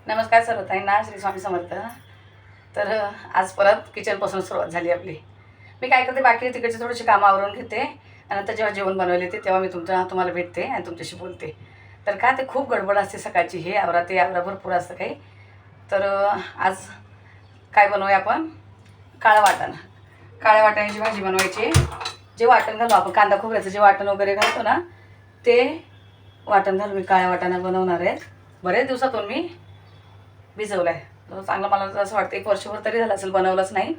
नमस्कार सर्वताईंना, श्री स्वामी समर्थ. तर आज परत किचनपासून सुरुवात झाली आपली. मी काय करते, बाकी तिकडचे थोडीशी कामं आवरून घेते आणि नंतर जेव्हा जेवण बनवले ते तेव्हा मी तुम्हाला भेटते आणि तुमच्याशी बोलते. तर का ते खूप गडबड असते सकाळची, हे आवरा ते आवरा, भरपूर असतं काही. तर आज काय बनवूया आपण, काळं वाटाणा. काळ्या वाटाण्याची भाजी बनवायची. जे वाटण घालू आपण, कांदा खोबऱ्याचं जे वाटण वगैरे घालतो ना, ते वाटण घालून मी काळ्या वाटाणा बनवणार आहे. बरेच दिवसातून मी भिजवला आहे चांगलं. मला असं वाटतं 1 वर्षभर तरी झालं असेल, बनवलंच नाही.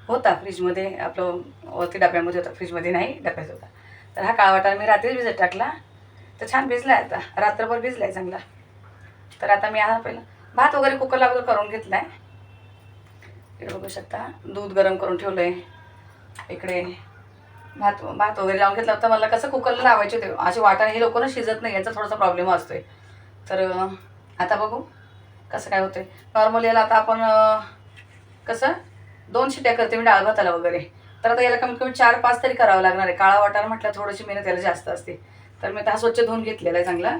होता फ्रीजमध्ये, आपलं वरती डब्यामध्ये होता, फ्रीजमध्ये नाही, डब्यात होता. तर हा काळा वाटाणा मी रात्री भिजत टाकला, तर छान भिजला आहे. आता रात्रभर भिजला आहे चांगला. तर आता मी हा पहिलं भात वगैरे कुकरला वगैरे करून घेतला आहे. इकडे बघू शकता, दूध गरम करून ठेवलं आहे. इकडे भात वगैरे लावून घेतला होता. मला कसं कुकरला लावायचे होते, असे वाटाणे हे लोकांना शिजत नाही, याचा थोडासा प्रॉब्लेम असतो आहे. तर आता बघू कसं काय होतं. नॉर्मल याला आता आपण कसं 2 शिट्ट्या करते मी डाळ भाताला वगैरे. तर आता याला कमीत कमी 4-5 तरी करावं लागणार आहे. काळा वाटाणा म्हटलं थोडीशी मेहनत याला जास्त असते. तर मी आता हा स्वच्छ धुवून घेतलेला आहे चांगला.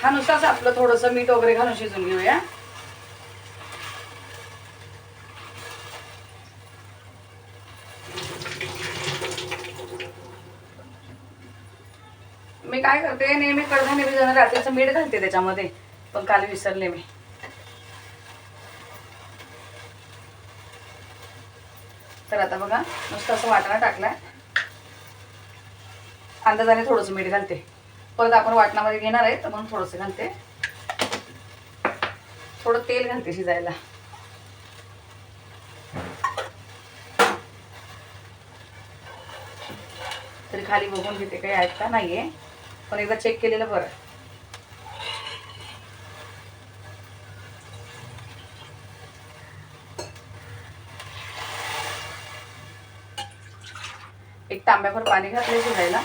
हा नुसारच आपलं थोडंसं मीठ वगैरे घालून शिजून घेऊया. मी काय करते, नेहमी कडधान्य भिजवणार रात्रीचं मीठ घालते त्याच्यामध्ये, पण काल विसरले मी. तर आता बघा, नुसतं असं वाटाणा टाकलाय, अंदाजाने थोडंसं मीठ घालते. परत आपण वाटणामध्ये घेणार आहे तर म्हणून थोडंसं घालते. थोडं तेल घालते शिजायला. तरी खाली बघून घेते काही आहेत का, नाहीये, पण एकदा चेक केलेलं बरं. एक तांब्याभर पाणी घातले शिजायला.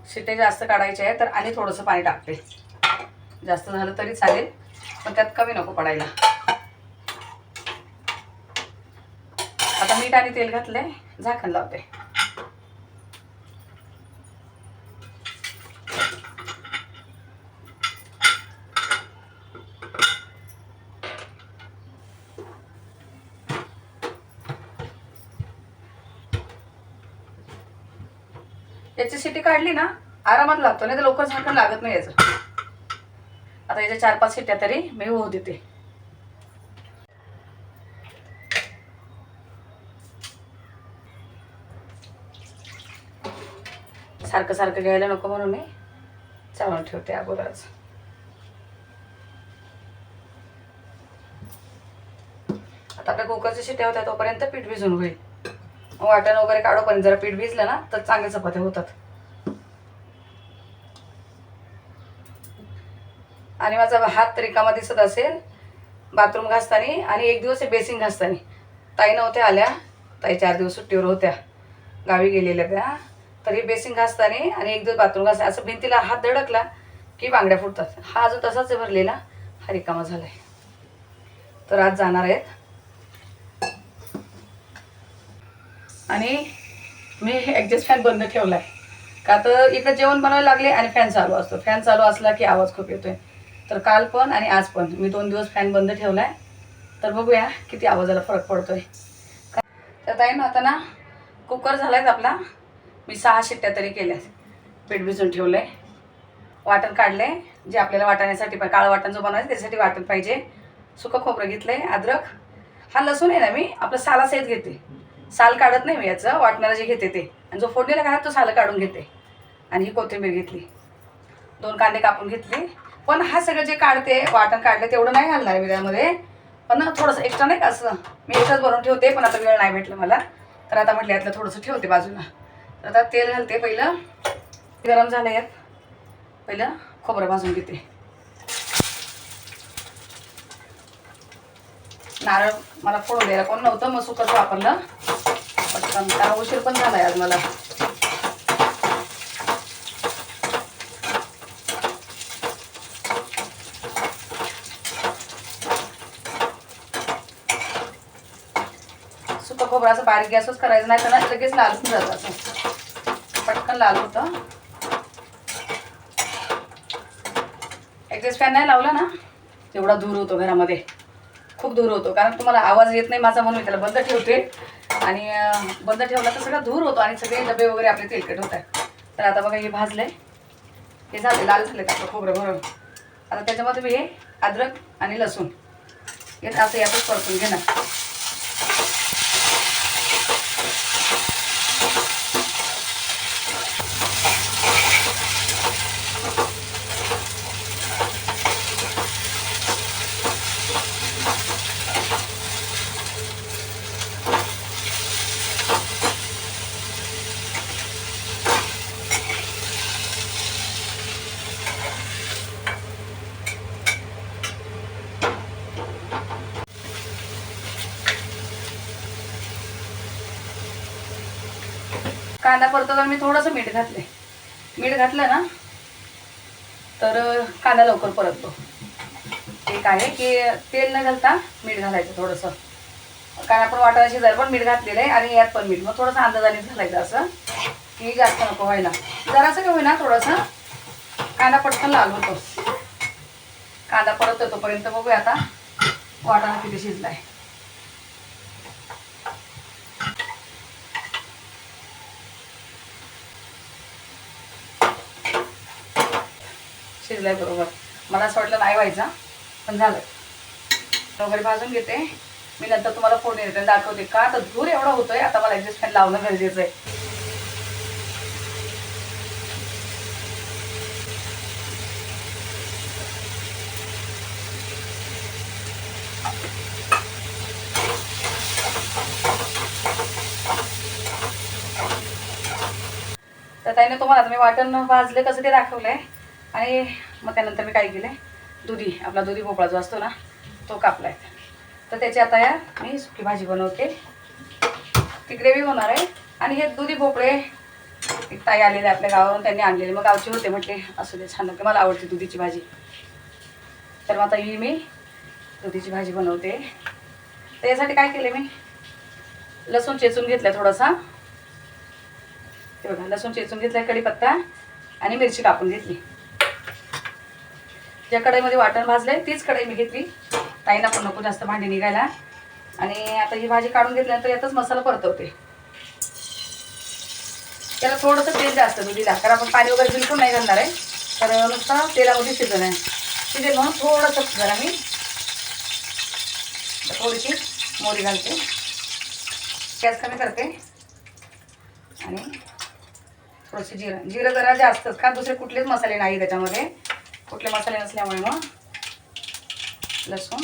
शिट्टे जास्त काढायचे आहे तर आणि थोडंसं पाणी टाकते. जास्त झालं तरी चालेल, पण त्यात कमी नको पडायला. आता मीठ आणि तेल घातले, झाकण लावते. याची शिट्टी काढली ना, आरामात लागतो, नाही तर लवकर झाकण लागत नाही याचं. आता याच्या 4-5 शिट्ट्या तरी मी होऊ देते. सारखं सारखं घ्यायला नको म्हणून मी चालून ठेवते अगोदरच. आता आपल्या कुकरच्या शिट्ट्या होत्या तोपर्यंत पीठ भिजून होईल. वाटण वगैरे काढोपर्यंत जरा पीठ भिजलं ना तर चांगल्या चपात्या होतात. आणि माझा हात रिकामा दिसत असेल बाथरूम घासताना, आणि एक दिवस बेसिंग घासताना. ताई नव्हत्या आल्या, ताई 4 दिवस सुट्टीवर होत्या, गावी गेलेल्या त्या. तरी बेसिंग घासताना आणि एक दिवस बाथरूम घासताना असं भिंतीला हात धडकला की बांगड्या फुटतात. हा अजून तसाच आहे भरलेला, हा रिकामा झालाय. तर आज जाणार आहेत. आणि मी ॲडजस्ट फॅन बंद ठेवला आहे, का तर इकडे जेवण बनवायला लागले आणि फॅन चालू असतो. फॅन चालू असला की आवाज खूप येतोय. तर काल पण आणि आज पण मी 2 दिवस फॅन बंद ठेवला आहे. तर बघूया किती आवाजाला फरक पडतोय. तर ताई ना, आता ना कुकर झाला आहे आपला. मी 6 शिट्ट्या तरी केल्या. पीठ भिजून ठेवलं आहे, वाटण काढलं आहे. जे आपल्याला वाटाण्यासाठी पण, काळं वाटण जो बनवायचं त्याच्यासाठी वाटण पाहिजे. सुकं खोबरं घेतलं आहे, अद्रक. हा लसूण आहे ना, मी आपलं सालासहित घेते, साल काढत नाही मी याचं. वाटणाला जे घेते ते, आणि जो फोडणीला घालत तो साल काढून घेते. आणि ही कोथिंबीर घेतली, 2 कांदे कापून घेतले. पण हा सगळं जे काढते, वाटण काढलं तेवढं नाही घालणार मी त्यामध्ये, पण थोडंसं एक्स्ट्रा नाही का, असं मी एकटाच बनवून ठेवते. पण आता वेळ नाही भेटलं मला, तर आता म्हटलं यातलं थोडंसं ठेवते बाजूला. तर आता तेल घालते. पहिलं गरम झालं, यात पहिलं खोबरं भाजून घेते. नारळ मला फोडून द्यायला कोण नव्हतं, मग सुकंच वापरलं पटकन, कारण उशीर पण झाला आज मला. सुक्कं खोबरं असं बारीक गॅसच करायचं, नाही तर ना लगेच लाल होऊन जातं, असं पटकन लाल होतं. एक्झॉस्ट फॅन नाही लावला ना तेवढा धूर होतो घरामध्ये, खूप धूर होतो. कारण तुम्हाला आवाज येत नाही माझा म्हणून मी त्याला बंद ठेवते. आणि बंद ठेवला तर सगळं धूर होतो आणि सगळे डबे वगैरे आपले तेलकट होत आहेत. तर आता बघा हे भाजले, हे झाले लाल झाले आपलं खोबरं भरून. आता त्याच्यामध्ये मी हे अद्रक आणि लसूण हे असं यातच परतून घेणार. कांदा परतवताना मी थोडंसं मीठ घातले. मीठ घातलं ना तर कांदा लवकर परततो. एक आहे की तेल न घालता मीठ घालायचं थोडंसं, कारण आपण वाटाणा शिजायला पण मीठ घातलेलं आहे आणि यात पण मीठ, मग थोडंसं अंदाजानेच घालायचं असं की जास्त नको व्हायला. जरासं का होईना थोडंसं कांदा पटकन लाल होतो. कांदा परत तोपर्यंत बघूया आता वाटाणा किती शिजलाय. शिजलाय बरोबर. मला असं वाटलं नाही व्हायचा, पण झालं. वगैरे भाजून घेते मी, नंतर तुम्हाला फोडणी देते दाखवते. का तर धूर एवढा होतोय, आता मला एक्झॉस्ट फॅन लावणं गरजेचं आहे. तर ताईने तुम्हाला आता मी वाटण भाजले कसं ते दाखवलंय. आणि मग त्यानंतर मी काय केलंय, दुधी आपला दुधी भोपळा जो असतो ना तो कापलाय. तर त्याची आता या मी सुकी भाजी बनवते. ती ग्रेव्ही होणार आहे. आणि हे दुधी भोपळे एक ताई आलेले आपल्या गावावरून, त्यांनी आणलेले, मग गावचे होते, म्हटले असू दे छान होते, मला आवडते दुधीची भाजी. तर मग आता ही मी दुधीची भाजी बनवते. तर यासाठी काय केले मी, लसूण चेचून घेतलं थोडासा, ते बघा लसूण चेचून घेतला, कढीपत्ता आणि मिरची कापून घेतली. ज्या कढईमध्ये वाटण भाजलंय तीच कढई मी घेतली. ताईंना पण नको जास्त भांडी निघायला. आणि आता ही भाजी काढून घेतल्यानंतर यातच मसाला परतवते. त्याला थोडंसं तेल जास्त दुधीला, कारण आपण पाणी वगैरे बिलकुल नाही घालणार आहे, तर नुसतं तेलामध्ये शिजन आहे. शिजेल म्हणून थोडंसं जरा मी थोडीशी मोहरी घालते, गॅस कमी करते. आणि थोडंसं जिरं, जिरं जरा जास्तच, कारण दुसरे कुठलेच मसाले नाही त्याच्यामध्ये, कुठले मसाले नसल्यामुळे. मग लसूण,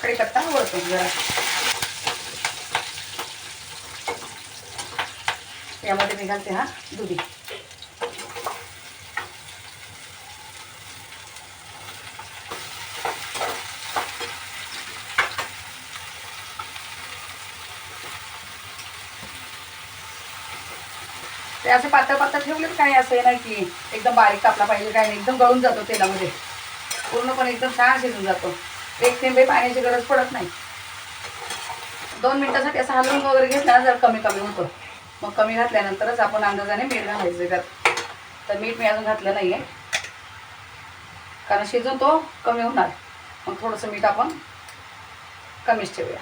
कढीपत्ता वरतो जरा, यामध्ये मी घालते हा दुधी. ते असे पातळ पातळ ठेवले तर काही असं नाही की एकदम बारीक कापला पाहिजे, काही नाही, एकदम गळून जातो तेलामध्ये, पूर्णपणे एकदम छान शिजून जातो. एक थेंबे पाण्याची गरज पडत नाही. 2 मिनिटासाठी असं हलवून वगैरे घेतला ना जर कमी कमी होतो. मग कमी घातल्यानंतरच आपण अंदाजाने मीठ घालायचं त्यात. तर मीठ मी अजून घातलं नाही आहे, कारण शिजून तो कमी होणार. मग थोडंसं मीठ आपण कमीच ठेवूया.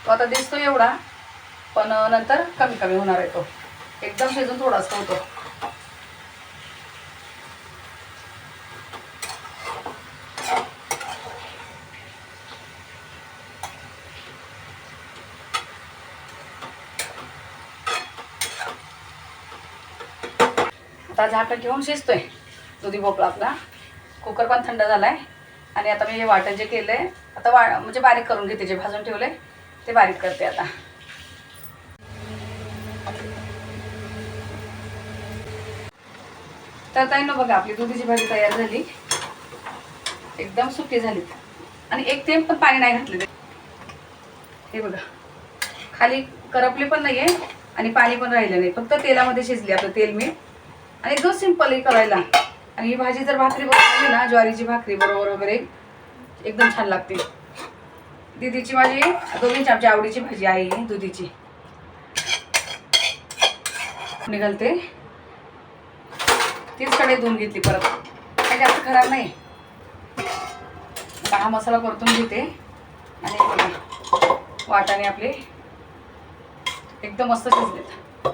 तो आता दिसतो एवढा, पण नंतर कमी कमी होणार आहे. तो एकदम शिजून थोडासा होतो. आता झाकण ठेवून शिजतोय दुधी भोपळा आपला. कुकर पण थंड झालाय. आणि आता मी हे वाटण जे केलंय आता म्हणजे बारीक करून घेते, जे भाजून ठेवले ते बारीक करते आता. तर ताईंनो बघा आपली दुधीची भाजी तयार झाली, एकदम सुकी झाली आणि एक थेंब पण पाणी नाही घातलेलं. हे बघा, खाली करपली पण नाही आहे आणि पाणी पण राहिलं नाही, फक्त तेलामध्ये शिजली आपलं तेल मीठ. आणि एकदम सिंपल आहे करायला. आणि ही भाजी जर भाकरी बरोबर ना, ज्वारीची भाकरी बरोबर वगैरे एकदम छान लागते. दीदीची माझी दोघींची आमची आवडीची भाजी आहे ही दुधीची. निघालते तीच कढई धुवून घेतली परत, काही जास्त खराब नाही. हा मसाला परतून घेते आणि बघा वाटाणे आपले एकदम मस्त शिजलेत.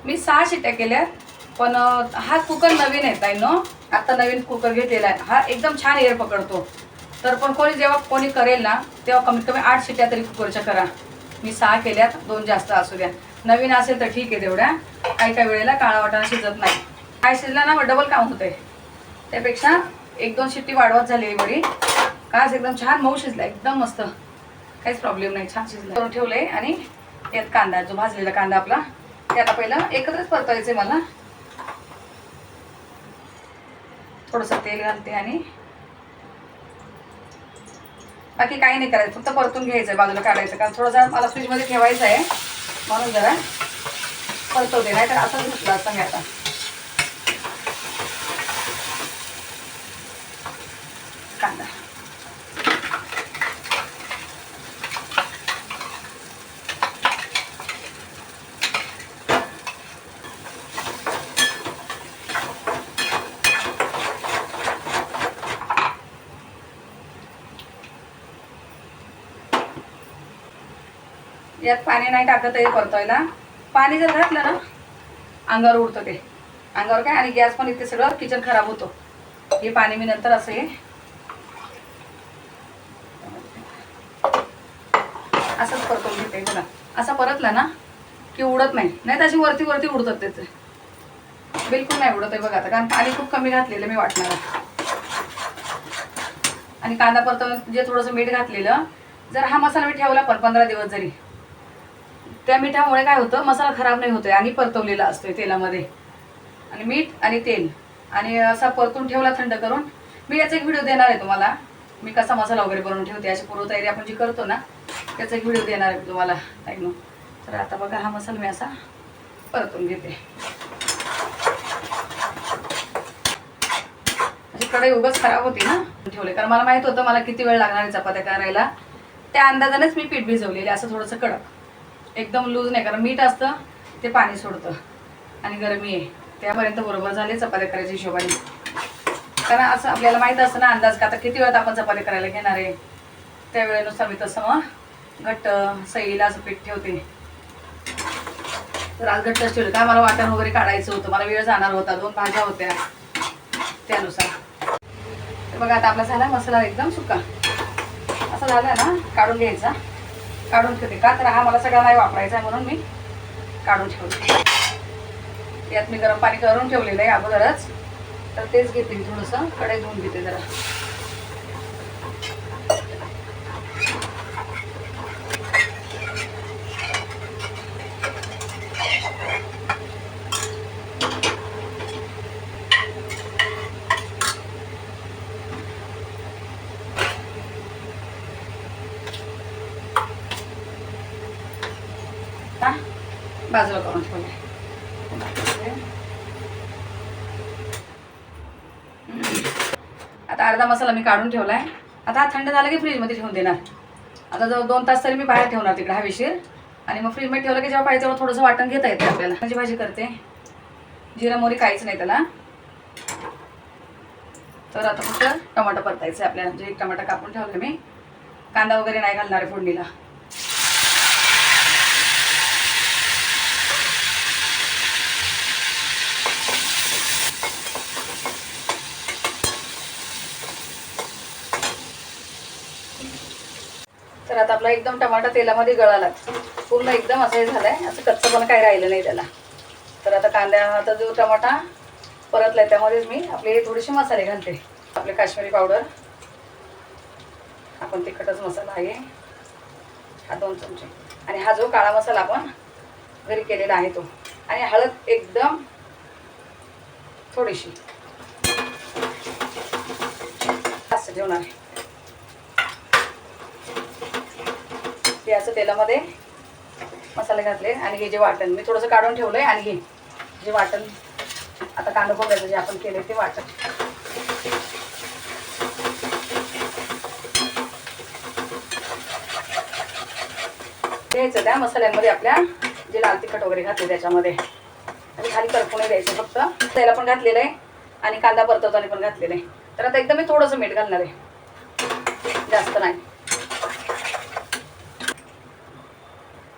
मी 6 शिट्ट्या केल्यात, पण हा कुकर नवीन आहे ताईनो, आता नवीन कुकर घेतलेला आहे. हा एकदम छान एअर पकडतो. तर पण जेव्हा कोणी करेल ना, तेव्हा कमीत कमी 8 शिट्ट्या तरी कुकरच्या करा. मी 6 केल्यात, 2 जास्त असू द्या. नवीन असेल तर ठीक आहे तेवढ्या. काही वेळेला काळा वाटाणा शिजत नाही. काय शिजला ना मग डबल काम होतंय. त्यापेक्षा 1-2 शिट्टी वाढवत झाली बरी. काच एकदम छान मऊ शिजला, एकदम मस्त, काहीच प्रॉब्लेम नाही, छान शिजला. करून ठेवले. आणि त्यात कांदा, जो भाजलेला कांदा आपला, ते आता पहिलं एकत्रच परतायचे मला. थोडंसं तेल घालते आणि बाकी काही नाही करायचं, फक्त परतून घ्यायचं, बाजूला काढायचं. कारण थोडंसं मला फ्रीजमध्ये ठेवायचं आहे म्हणून जरा परतवते, नाही तर असंच घेतलं असतं मी आता. कांदा यात पाणी नाही टाकत आहे परतवायला. पाणी जर घातलं ना अंगावर उडतं ते, अंगावर काय, आणि गॅस पण इथे सगळं किचन खराब होतो. हे पाणी मी नंतर असं हे असंच परतून घेते बघा. असं परतला ना की उडत नाही, नाही तर अशी वरती वरती उडतात त्याचे, बिलकुल नाही उडत आहे बघा आता, कारण पाणी खूप कमी घातलेलं मी वाटणार. आणि कांदा परतवून जे थोडंसं मीठ घातलेलं, जर हा मसाला मी ठेवला पण 15 दिवस जरी, त्या मिठामुळे काय होतं, मसाला खराब नाही होतोय आणि परतवलेला असतोय तेलामध्ये. आणि मीठ आणि तेल आणि असा परतून ठेवला थंड करून. मी याचा एक व्हिडिओ देणार आहे तुम्हाला, मी कसा मसाला वगैरे बनवून ठेवते, अशी पूर्वतयारी आपण जी करतो ना, त्याचा एक व्हिडिओ देणार आहे तुम्हाला टाईम. तर आता बघा हा मसाला मी असा परतून घेते. अशी कढई उगाच खराब होती ना ठेवले, कारण मला माहित होतं मला किती वेळ लागणार आहे चपात्या करायला. त्या अंदाजानेच मी पीठ भिजवलेले, असं थोडंसं कडक, एकदम लूज नाही, कारण मीठ असतं ते पाणी सोडतं आणि गरमी आहे, त्यापर्यंत बरोबर झाले चपात्या करायच्या हिशोबाने. कारण असं आपल्याला माहीत असतं ना अंदाज, का आता किती वेळात आपण चपात्या करायला घेणार आहे, त्या वेळेनुसार मी तसं मग घट्ट सईला असं पीठ ठेवते. तर आज घट्टच ठेवलं, काय मला वाटण वगैरे काढायचं होतं, मला वेळ जाणार होता, 2 भाज्या होत्या त्यानुसार. तर बघा आता आपला झाला मसाला एकदम सुका असा झाला ना, काढून घ्यायचा. काढून ठेवते का, तर हा मला सगळा नाही वापरायचा आहे म्हणून मी काढून ठेवते. यात मी गरम पाणी करून ठेवलेलं आहे अगोदरच, तर तेच घेते मी, थोडंसं कढई धुवून घेते जरा. बाजूला करून ठेवले. आता अर्धा मसाला मी काढून ठेवलाय. आता हा थंड झाला की फ्रीजमध्ये ठेवून देणार. आता जवळ 2 तास तरी मी बाहेर ठेवणार तिकडे हवेशीर, आणि मग फ्रीजमध्ये ठेवलं की जेव्हा पाहिजे तेव्हा थोडंसं वाटण घेता येतं आपल्याला. माझी भाजी करते, जिरा मोहरी काहीच नाही त्याला. तर आता फक्त टमाटर परतायचं आहे आपल्याला, जे 1 टमाटा कापून ठेवलं मी. कांदा वगैरे नाही घालणार आहे फोडणीला. तर आता आपला एकदम टमाटा तेलामध्ये गळाला, पूर्ण एकदम असं हे झालंय, असं कच्चं पण काही राहिलं नाही त्याला. तर आता कांद्याचा जो टमाटा परतलाय त्यामध्येच मी आपले थोडेसे मसाले घालते. आपले काश्मीरी पावडर, आपण तिखटच मसाला आहे हा 2 चमचे, आणि हा जो काळा मसाला आपण घरी केलेला आहे तो, आणि हळद एकदम थोडीशी असं ठेवणार आहे. हे असं तेलामध्ये मसाले घातले आणि हे जे वाटण मी थोडंसं काढून ठेवलं आहे आणि हे जे वाटण आता कांदा खोबऱ्याचं जे आपण केलं ते वाटण द्यायचं त्या मसाल्यांमध्ये आपल्या जे लाल तिखट वगैरे घातले त्याच्यामध्ये आणि खाली करपून द्यायचं फक्त त्याला पण घातलेलं आहे आणि कांदा परतवताना पण घातलेलं आहे. तर आता एकदम मी थोडंसं मीठ घालणार आहे, जास्त नाही,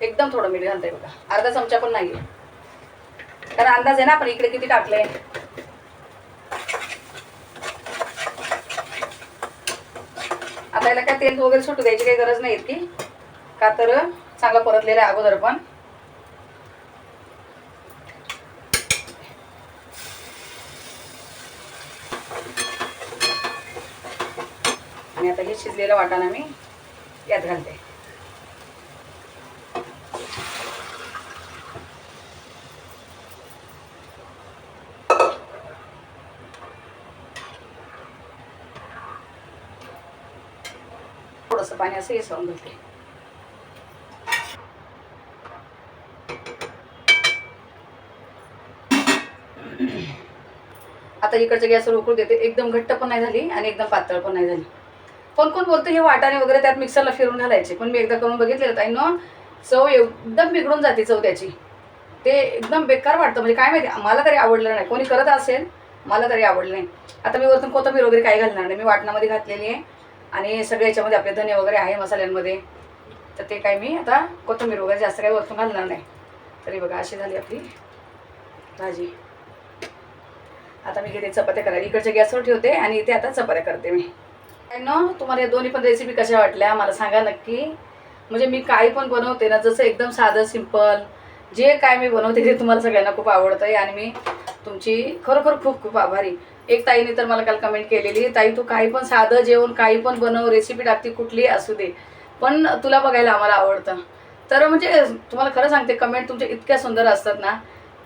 एकदम थोडं मीठ घालतंय बघा, अर्धा चमचा पण नाही, कारण अंदाज आहे ना आपण इकडे किती टाकलंय. आता याला काय तेल वगैरे सुटू द्यायची काही गरज नाही इतकी, का तर चांगलं परतलेलं आहे अगोदर पण. आणि आता हे शिजलेलं वाटाणा मी यात घालते. थोडंसं पाणी असं हे सोडून घालते. आता इकडच्या गॅसवर उकळू देते. एकदम घट्ट पण नाही झाली आणि एकदम पातळ पण नाही झाली. कोण कोण बोलतं हे वाटाणे वगैरे त्यात मिक्सरला फिरून घालायचे, पण मी एकदा करून बघितलेलं ताईंनो, चव एकदम बिघडून जाते चव त्याची. ते एकदम बेकार वाटतं, म्हणजे काय माहिती, मला तरी आवडलं नाही. कोणी करत असेल, मला तरी आवडलं नाही. आता मी वरतून कोथिंबीर वगैरे काही घालणार नाही, मी वाटणामध्ये घातलेली आहे आणि सगळ्या याच्यामध्ये आपले धने वगैरे आहे मसाल्यांमध्ये, तर ते काय मी आता कोथिंबीर वगैरे जास्त काही वरतून घालणार नाही. तरी बघा अशी झाली आपली भाजी. आता मी घेते चपात्या करायला, इकडच्या गॅसवर ठेवते आणि इथे आता चपात्या करते मी. काय ना, तुम्हाला या दोन्ही पण रेसिपी कशा वाटल्या मला सांगा नक्की. म्हणजे मी काही पण बनवते ना, जसं एकदम साधं सिंपल जे काय मी बनवते ते तुम्हाला सगळ्यांना खूप आवडतं आहे आणि मी तुमची खरोखर खूप खूप आभारी. एक ताईने तर मला काल कमेंट केलेली, ताई तू काही पण साधं जेवण काही पण बनव, रेसिपी टाकते कुठलीही असू दे, पण तुला बघायला आम्हाला आवडतं. तर म्हणजे तुम्हाला खरं सांगते, कमेंट तुमच्या इतक्या सुंदर असतात ना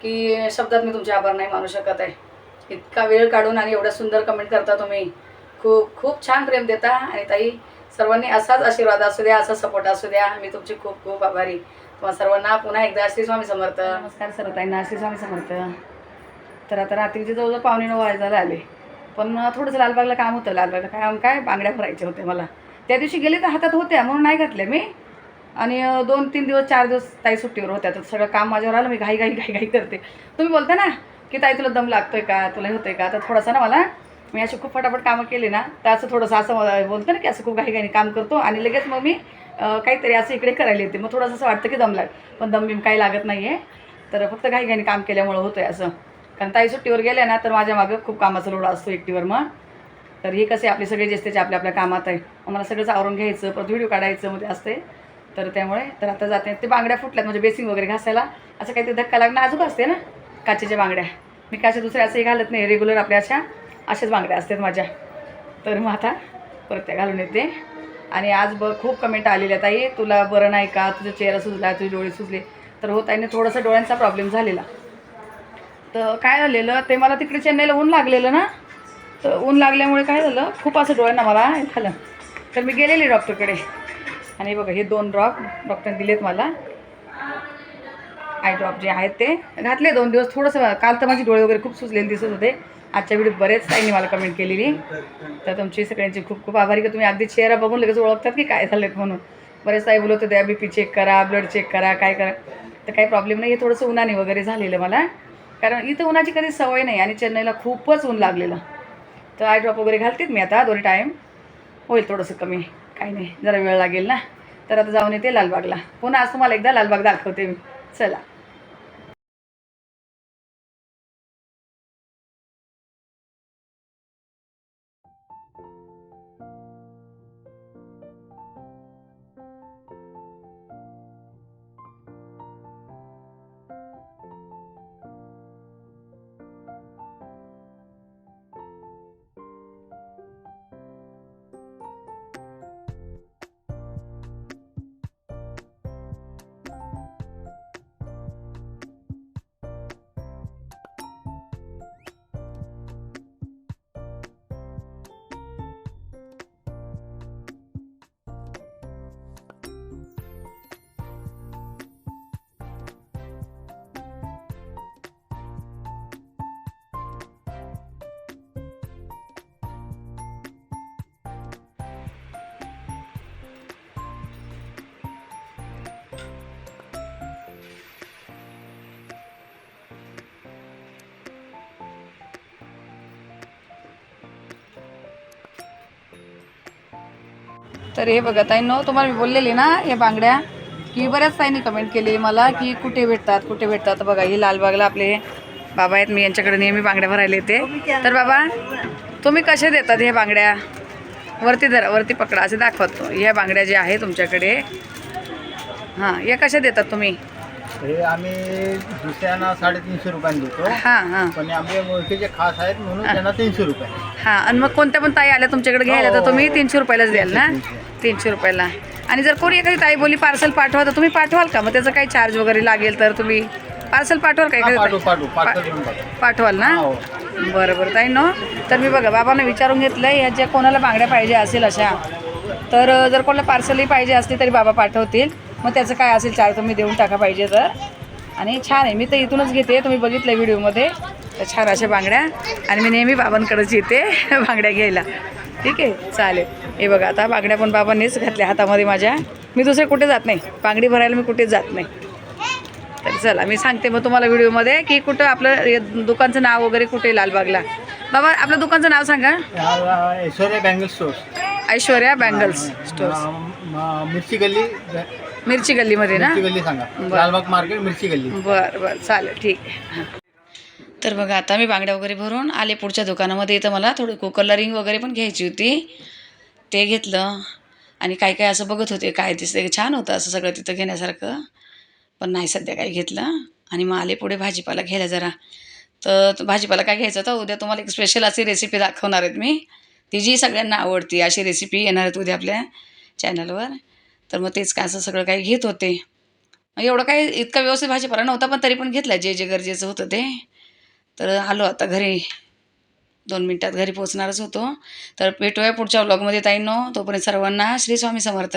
की शब्दात मी तुमचे आभार नाही मानू शकत आहे. इतका वेळ काढून आणि एवढ्या सुंदर कमेंट करता तुम्ही, खूप खूप छान प्रेम देता. आणि ताई सर्वांनी असाच आशीर्वाद असू द्या, असा सपोर्ट असू द्या. मी तुमची खूप खूप आभारी. तुम्हाला सर्वांना पुन्हा एकदा श्री स्वामी समर्थ. नमस्कार सर्व ताईंना, श्री स्वामी समर्थ. तर आता रात्रीचे जवळजवळ 8:45 वाजायला आले, पण थोडंसं लालबागला काम होतं. लालबागला काय बांगड्या भरायचे होते मला. त्या दिवशी गेले तर हातात होत्या म्हणून नाही घातल्या मी, आणि 2-3 दिवस 4 दिवस ताई सुट्टीवर होत्या, तर सगळं काम माझ्यावर आलं. मी घाई घाई घाई घाई करते. तुम्ही बोलता ना की ताई तुला दम लागतोय का, तुला हे होतंय का, तर थोडंसं ना मला, मी अशी खूप फटाफट कामं केली ना तर असं थोडंसं असं बोलतं ना की असं खूप घाई घाईने काम करतो आणि लगेच मग मी काहीतरी असं इकडे करायला येते. मग थोडंसं असं वाटतं की दम पण दम बिम काही लागत नाही आहे, तर फक्त घाई घाईने काम केल्यामुळं होतं आहे असं. कारण ताई सुट्टीवर गेल्या ना तर माझ्या मागं खूप कामाचा लोड असतो एकटीवर. मग तर हे कसे आपले सगळे जे आपल्या आपल्या कामात आहे, मला सगळंच आवरून घ्यायचं, परत व्हिडिओ काढायचं मध्ये असते. तर त्यामुळे तर आता जाते. ते बांगड्या फुटल्यात म्हणजे बेसिंग वगैरे घासायला असं काहीतरी धक्का लागणं अजून असते ना, काचेच्या बांगड्या. मी काय दुसऱ्या असंही घालत नाही, रेग्युलर आपल्या अशाच बांगड्या असतात माझ्या. तर मग आता परत त्या घालून येते. आणि आज खूप कमेंट आलेल्या, ताई तुला बरं नाही का, तुझा चेहरा सुजला, तुझे डोळे सुजले. तर हो ताईने थोडंसं डोळ्यांचा प्रॉब्लेम झालेला. तर काय झालेलं ते, मला तिकडे चेन्नईला ऊन लागलेलं ना, तर ऊन लागल्यामुळे काय झालं, खूप असं डोळ्यांना मला झालं. तर मी गेलेली डॉक्टरकडे आणि बघा हे 2 ड्रॉप डॉक्टरने दिलेत मला, आय ड्रॉप जे आहेत ते घातले 2 दिवस. थोडंसं काल तर माझे डोळे वगैरे खूप सुजलेले दिसत होते. आजच्या व्हिडिओत बरेच ताईंनी मला कमेंट केलेली, तर तुमची सगळ्यांची खूप खूप आभारी. का तुम्ही अगदी चेहरा बघून लगेच ओळखतात की काय झालं म्हणून. बरेच ताई बोलत होत्या BP चेक करा, ब्लड चेक करा, काय करा. तर काही प्रॉब्लेम नाही. हे थोडंसं उन्हाने वगैरे झालेलं मला, कारण इथं उन्हाची कधी सवय नाही आणि चेन्नईला खूपच ऊन लागलेलं. तर आय ड्रॉप वगैरे घालतेच मी आता 2 टाईम, होईल थोडंसं कमी, काही नाही, जरा वेळ लागेल ना. तर आता जाऊन येते लालबागला. पुन्हा आज तुम्हाला एकदा लालबाग दाखवते मी. चला. तर हे बघा ताईंनो, तुम्हाला मी बोललेली ना या बांगड्या, की बऱ्याच ताईंनी कमेंट केली मला की कुठे भेटतात. तर बघा ही लालबागला आपले बाबा आहेत, मी यांच्याकडे नेहमी बांगड्या भरायला येते. तर बाबा तुम्ही कसे देतात ह्या बांगड्या? वरती धरा, वरती पकडा, असे दाखवतो. ह्या बांगड्या ज्या आहे तुमच्याकडे, हां, या कशा देतात तुम्ही? हे आम्ही दुसऱ्यांना 350 रुपयांनी देतो. हां हां पण आमचे ओळखीचे खास आहेत म्हणून त्यांना 300 रुपये. हां. आणि मग कोणत्या पण ताई आल्या तुमच्याकडे घ्यायला तर तुम्ही 300 रुपयालाच द्याल ना? 300 रुपयाला. आणि जर कोणी एखादी ताई बोली पार्सल पाठवा, तर तुम्ही पाठवाल का? मग त्याचं काही चार्ज वगैरे लागेल तर तुम्ही पार्सल पाठवाल का? पाठवाल ना? बरं ताई नो. तर मी बघा बाबांना विचारून घेतलं या ज्या कोणाला बांगड्या पाहिजे असेल अशा, तर जर कोणाला पार्सलही पाहिजे असली तरी बाबा पाठवतील. मग त्याचं काय असेल चार्ज तुम्ही देऊन टाका पाहिजे तर. आणि छान आहे, मी तर इथूनच घेते, तुम्ही बघितलं व्हिडिओमध्ये. तर छान अशा बांगड्या, आणि मी नेहमी बाबांकडेच येते बांगड्या घ्यायला. ठीक आहे, चालेल. हे बघा आता बांगड्या पण बाबांनीच घातल्या हातामध्ये माझ्या. मी दुसरे कुठे जात नाही, बांगडी भरायला मी कुठेच जात नाही. तर चला मी सांगते मग तुम्हाला व्हिडिओमध्ये की कुठं आपलं दुकानचं नाव वगैरे कुठे लालबागला. बाबा आपलं दुकानचं नाव सांगा. Aishwarya bangle stores. Aishwarya bangles stores. मिरची गल्लीमध्ये ना? मिरची गल्ली सांगा. लालबाग मार्केट, मिरची गल्ली. बरं चालेल, ठीक आहे. तर बघा आता मी बांगड्या वगैरे भरून आले पुढच्या दुकानामध्ये. इथं मला थोडी कलरिंग वगैरे पण घ्यायची होती, ते घेतलं. आणि काय असं बघत होते, काय दिसतं छान होतं असं सगळं तिथं घेण्यासारखं, पण नाही सध्या काही घेतलं. आणि मग आले पुढे भाजीपाला घ्यायला जरा. तर भाजीपाला काय घ्यायचं होतं, उद्या तुम्हाला एक स्पेशल अशी रेसिपी दाखवणार आहेत मी, ती जी सगळ्यांना आवडती अशी रेसिपी येणार आहेत उद्या आपल्या चॅनलवर. तर मग तेच काय असं सगळं काही घेत होते. एवढं काही इतका व्यवस्थित भाजीपाला नव्हता, पण तरी पण घेतला जे गरजेचं होतं ते. तर आलो आता घरी, 2 मिनटात घरी पोहोचणारच होतो. तर भेटूया पुढच्या व्लॉगमध्ये ताईंनो. तोपर्यंत सर्वांना श्री स्वामी समर्थ.